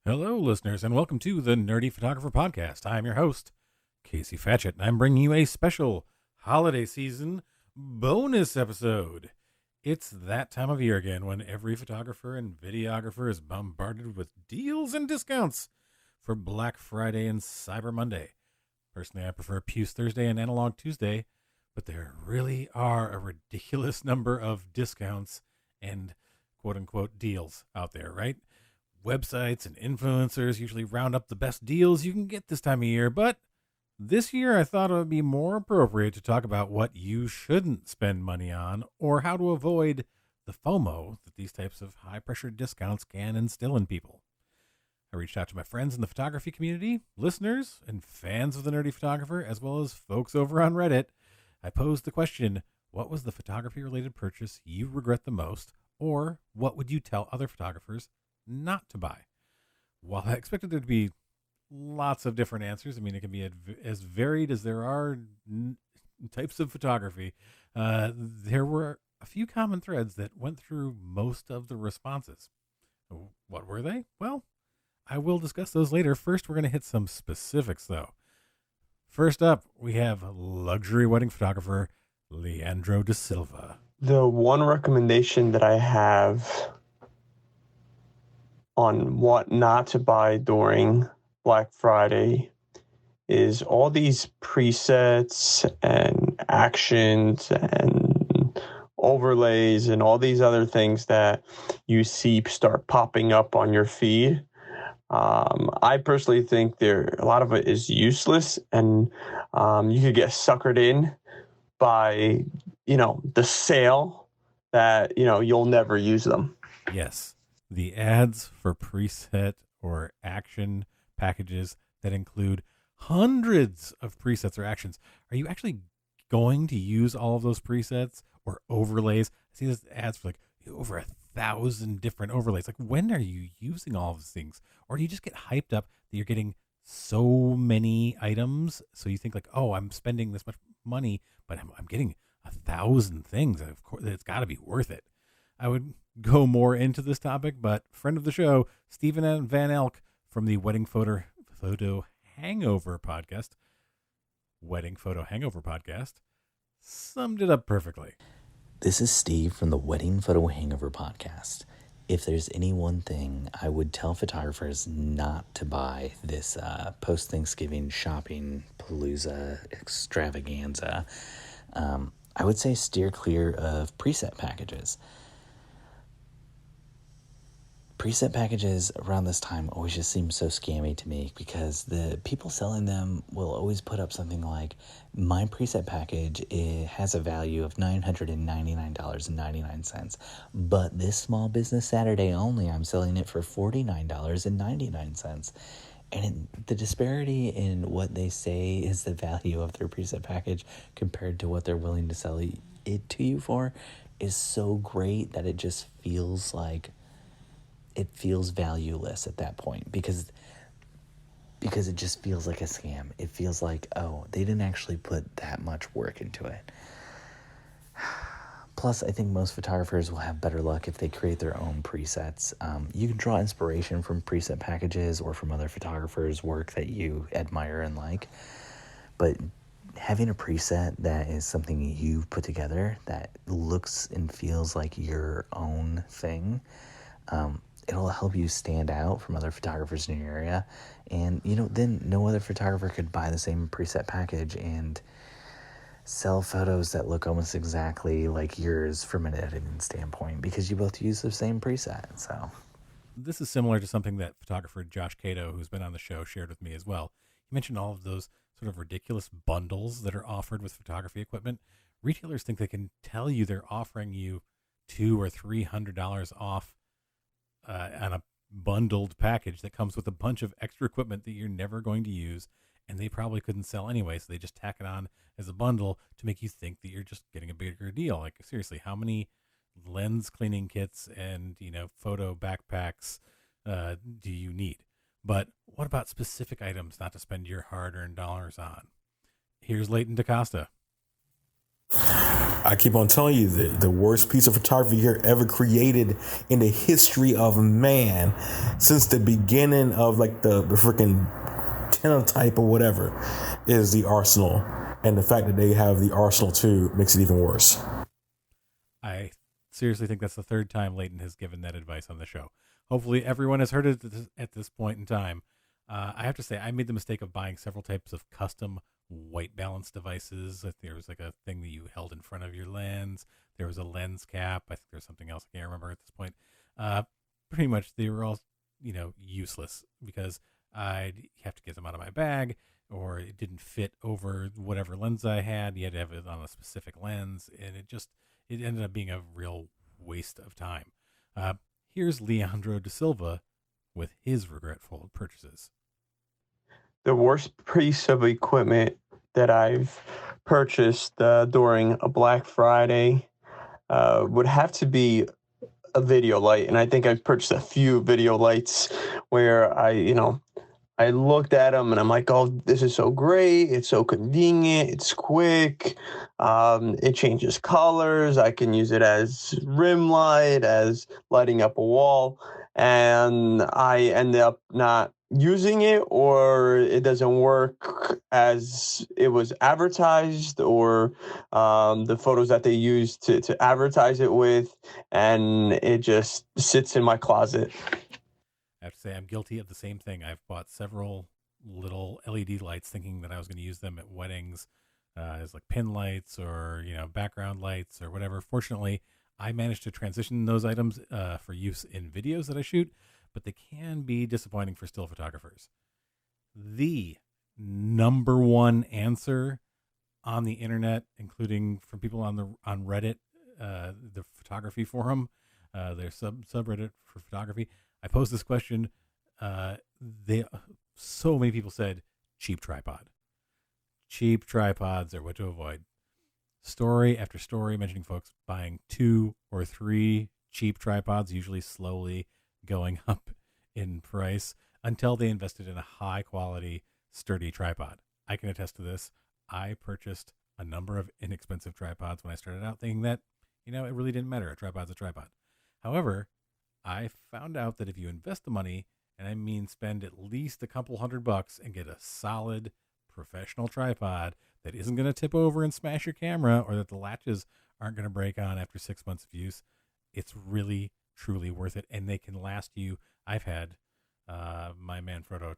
Hello, listeners, and welcome to the Nerdy Photographer Podcast. I'm your host, Casey Fatchett, and I'm bringing you a special holiday season bonus episode. It's that time of year again when every photographer and videographer is bombarded with deals and discounts for Black Friday and Cyber Monday. Personally, I prefer Puce Thursday and Analog Tuesday, but there really are a ridiculous number of discounts and quote-unquote deals out there, right? Websites and influencers usually round up the best deals you can get this time of year, but this year I thought it would be more appropriate to talk about what you shouldn't spend money on or how to avoid the FOMO that these types of high-pressure discounts can instill in people. I reached out to my friends in the photography community, listeners, and fans of The Nerdy Photographer, as well as folks over on Reddit. I posed the question, what was the photography-related purchase you regret the most, or what would you tell other photographers not to buy? While I expected there to be lots of different answers, I mean, it can be as varied as there are types of photography. There were a few common threads that went through most of the responses. What were they? Well, I will discuss those later. First, we're going to hit some specifics, though. First up, we have luxury wedding photographer Leandro Da Silva. The one recommendation that I have on what not to buy during Black Friday is all these presets and actions and overlays and all these other things that you see start popping up on your feed. I personally think a lot of it is useless, and you could get suckered in by, the sale that, you'll never use them. Yes. The ads for preset or action packages that include hundreds of presets or actions. Are you actually going to use all of those presets or overlays? I see these ads for over 1,000 different overlays. When are you using all of these things? Or do you just get hyped up that you're getting so many items? So you think oh, I'm spending this much money, but I'm getting 1,000 things. Of course, it's got to be worth it. I would go more into this topic, but friend of the show, Steven Van Elk from the Wedding Photo Hangover Podcast, Wedding Photo Hangover Podcast, summed it up perfectly. This is Steve from the Wedding Photo Hangover Podcast. If there's any one thing I would tell photographers not to buy this post-Thanksgiving shopping palooza extravaganza, I would say steer clear of preset packages. Preset packages around this time always just seem so scammy to me because the people selling them will always put up something like, my preset package has a value of $999.99, but this small business Saturday only, I'm selling it for $49.99. And the disparity in what they say is the value of their preset package compared to what they're willing to sell it to you for is so great that it just feels valueless at that point because it just feels like a scam. It feels like, oh, they didn't actually put that much work into it. Plus, I think most photographers will have better luck if they create their own presets. You can draw inspiration from preset packages or from other photographers' work that you admire and like. But having a preset that is something you've put together that looks and feels like your own thing, it'll help you stand out from other photographers in your area. And, then no other photographer could buy the same preset package and sell photos that look almost exactly like yours from an editing standpoint because you both use the same preset. So this is similar to something that photographer Josh Cato, who's been on the show, shared with me as well. He mentioned all of those sort of ridiculous bundles that are offered with photography equipment. Retailers think they can tell you they're offering you $200 or $300 off on a bundled package that comes with a bunch of extra equipment that you're never going to use, and they probably couldn't sell anyway, so they just tack it on as a bundle to make you think that you're just getting a bigger deal. Seriously, how many lens cleaning kits and photo backpacks do you need? But what about specific items not to spend your hard-earned dollars on? Here's Leighton DaCosta. I keep on telling you, the worst piece of photography gear ever created in the history of man, since the beginning of like the freaking Tenotype or whatever, is the Arsenal. And the fact that they have the Arsenal too makes it even worse. I seriously think that's the third time Leighton has given that advice on the show. Hopefully everyone has heard it at this point in time. I have to say, I made the mistake of buying several types of custom white balance devices. There was like a thing that you held in front of your lens. There was a lens cap. I think there was something else I can't remember at this point. Pretty much they were all, useless because I'd have to get them out of my bag, or it didn't fit over whatever lens I had. You had to have it on a specific lens, and it ended up being a real waste of time. Here's Leandro Da Silva with his regretful purchases. The worst piece of equipment that I've purchased during a Black Friday would have to be a video light. And I think I've purchased a few video lights where I looked at them and I'm like, oh, this is so great. It's so convenient. It's quick. It changes colors. I can use it as rim light, as lighting up a wall. And I end up not using it, or it doesn't work as it was advertised, or the photos that they used to advertise it with. And it just sits in my closet. I have to say I'm guilty of the same thing. I've bought several little LED lights thinking that I was going to use them at weddings as like pin lights or, background lights or whatever. Fortunately, I managed to transition those items for use in videos that I shoot, but they can be disappointing for still photographers. The number one answer on the internet, including from people on Reddit, the photography forum, their subreddit for photography, I posed this question. So many people said cheap tripod. Cheap tripods are what to avoid. Story after story mentioning folks buying 2 or 3 cheap tripods, usually slowly going up in price until they invested in a high quality, sturdy tripod. I can attest to this. I purchased a number of inexpensive tripods when I started out, thinking that, it really didn't matter. A tripod's a tripod. However, I found out that if you invest the money, and I mean spend at least a couple $100 and get a solid professional tripod that isn't going to tip over and smash your camera, or that the latches aren't going to break on after 6 months of use, it's really, truly worth it. And they can last you. I've had my Manfrotto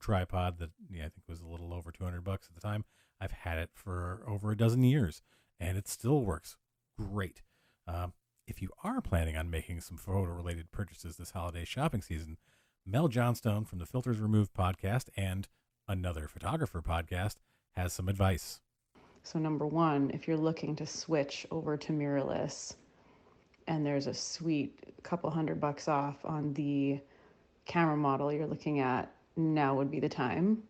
tripod that I think was a little over $200 at the time. I've had it for over a dozen years, and it still works great. If you are planning on making some photo-related purchases this holiday shopping season, Mel Johnstone from the Filters Removed podcast and Another Photographer podcast has some advice. So number one, if you're looking to switch over to mirrorless and there's a sweet couple $100 off on the camera model you're looking at, now would be the time.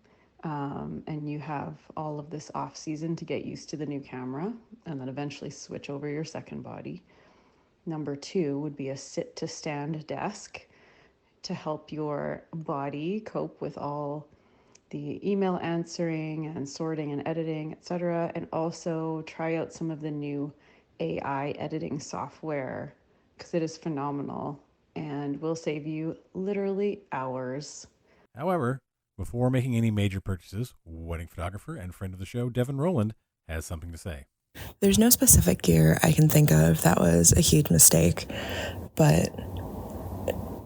And you have all of this off season to get used to the new camera and then eventually switch over your second body. Number two would be a sit to stand desk to help your body cope with all the email answering and sorting and editing, etc. And also try out some of the new AI editing software because it is phenomenal and will save you literally hours. However, before making any major purchases, wedding photographer and friend of the show, Devon Rowland, has something to say. There's no specific gear I can think of that was a huge mistake, but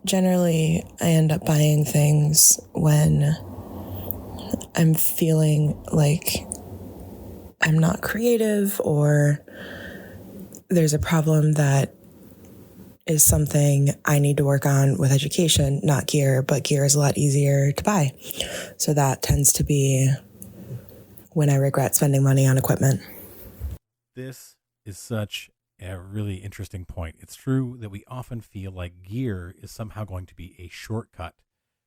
generally I end up buying things when I'm feeling like I'm not creative or there's a problem that is something I need to work on with education, not gear, but gear is a lot easier to buy. So that tends to be when I regret spending money on equipment. This is such a really interesting point. It's true that we often feel like gear is somehow going to be a shortcut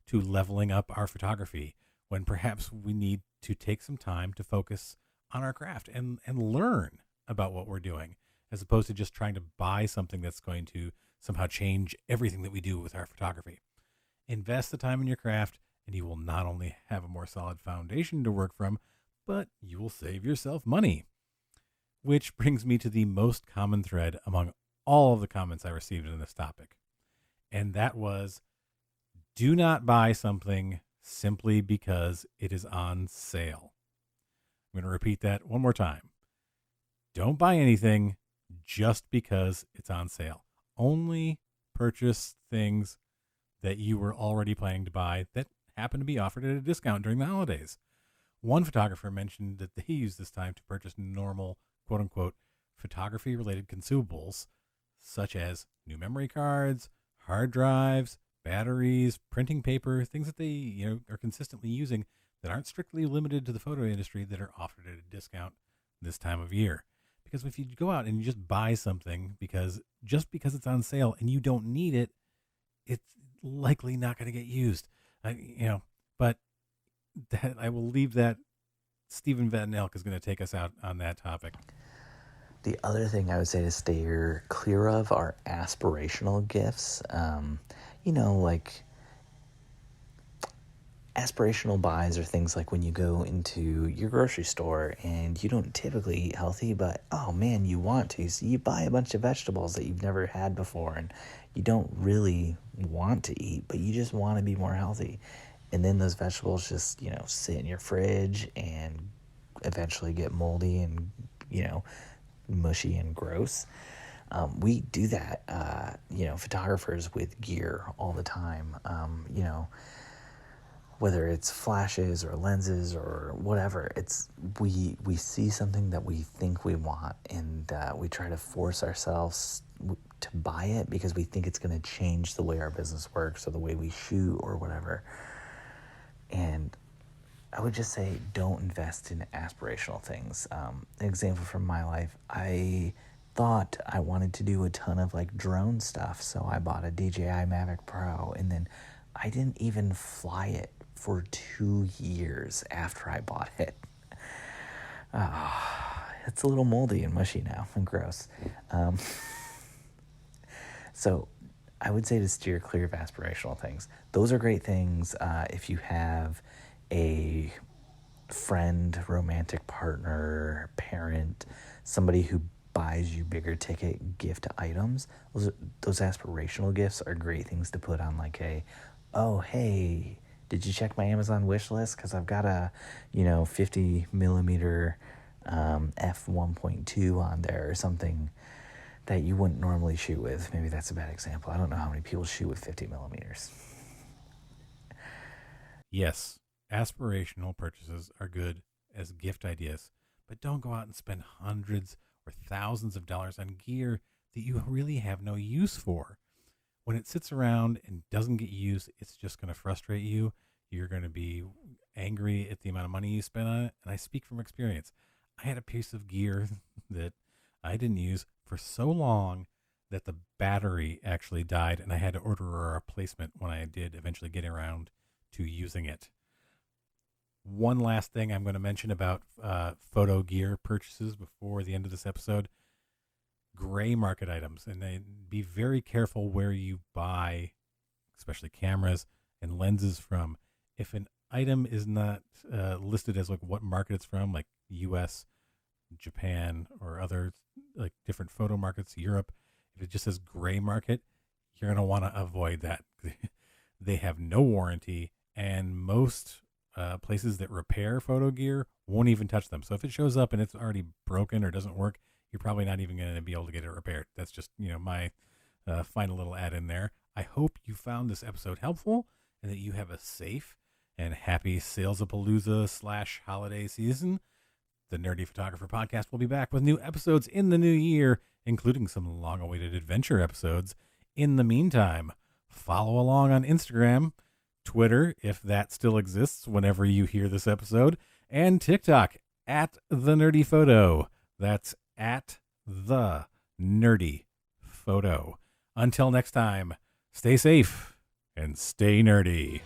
to leveling up our photography, when perhaps we need to take some time to focus on our craft and learn about what we're doing, as opposed to just trying to buy something that's going to somehow change everything that we do with our photography. Invest the time in your craft, and you will not only have a more solid foundation to work from, but you will save yourself money. Which brings me to the most common thread among all of the comments I received in this topic. And that was, do not buy something simply because it is on sale. I'm going to repeat that one more time. Don't buy anything just because it's on sale. Only purchase things that you were already planning to buy that happen to be offered at a discount during the holidays. One photographer mentioned that they used this time to purchase normal, quote-unquote, photography-related consumables, such as new memory cards, hard drives, batteries, printing paper, things that they are consistently using that aren't strictly limited to the photo industry that are offered at a discount this time of year. Because if you go out and you just buy something just because it's on sale and you don't need it, it's likely not going to get used. But I will leave that. Steven Van Elk is going to take us out on that topic. The other thing I would say to steer clear of are aspirational gifts. Like aspirational buys are things like when you go into your grocery store and you don't typically eat healthy, but oh man, you want to. So you buy a bunch of vegetables that you've never had before and you don't really want to eat, but you just want to be more healthy. And then those vegetables just, sit in your fridge and eventually get moldy and, mushy and gross. We do that, photographers with gear all the time, whether it's flashes or lenses or whatever, we see something that we think we want and we try to force ourselves to buy it because we think it's going to change the way our business works or the way we shoot or whatever. And I would just say don't invest in aspirational things. An example from my life, I thought I wanted to do a ton of drone stuff, so I bought a DJI Mavic Pro, and then I didn't even fly it for 2 years after I bought it. It's a little moldy and mushy now and gross. So I would say to steer clear of aspirational things. Those are great things if you have a friend, romantic partner, parent, somebody who buys you bigger ticket gift items. Those aspirational gifts are great things to put on oh, hey, did you check my Amazon wish list? Because I've got a, 50 millimeter f1.2 on there or something that you wouldn't normally shoot with. Maybe that's a bad example. I don't know how many people shoot with 50 millimeters. Yes, aspirational purchases are good as gift ideas, but don't go out and spend hundreds or thousands of dollars on gear that you really have no use for. When it sits around and doesn't get used, it's just going to frustrate you. You're going to be angry at the amount of money you spent on it. And I speak from experience. I had a piece of gear that I didn't use for so long that the battery actually died, and I had to order a replacement when I did eventually get around to using it. One last thing I'm going to mention about photo gear purchases before the end of this episode: gray market items. And be very careful where you buy, especially cameras and lenses from. If an item is not listed as what market it's from, like US, Japan, or other different photo markets, Europe, if it just says gray market, you're going to want to avoid that. They have no warranty, and most places that repair photo gear won't even touch them. So if it shows up and it's already broken or doesn't work, you're probably not even going to be able to get it repaired. That's just, my final little add in there. I hope you found this episode helpful and that you have a safe and happy Salesapalooza / holiday season. The Nerdy Photographer Podcast will be back with new episodes in the new year, including some long-awaited adventure episodes. In the meantime, follow along on Instagram, Twitter, if that still exists whenever you hear this episode, and TikTok at The Nerdy Photo. That's at The Nerdy Photo. Until next time, stay safe and stay nerdy.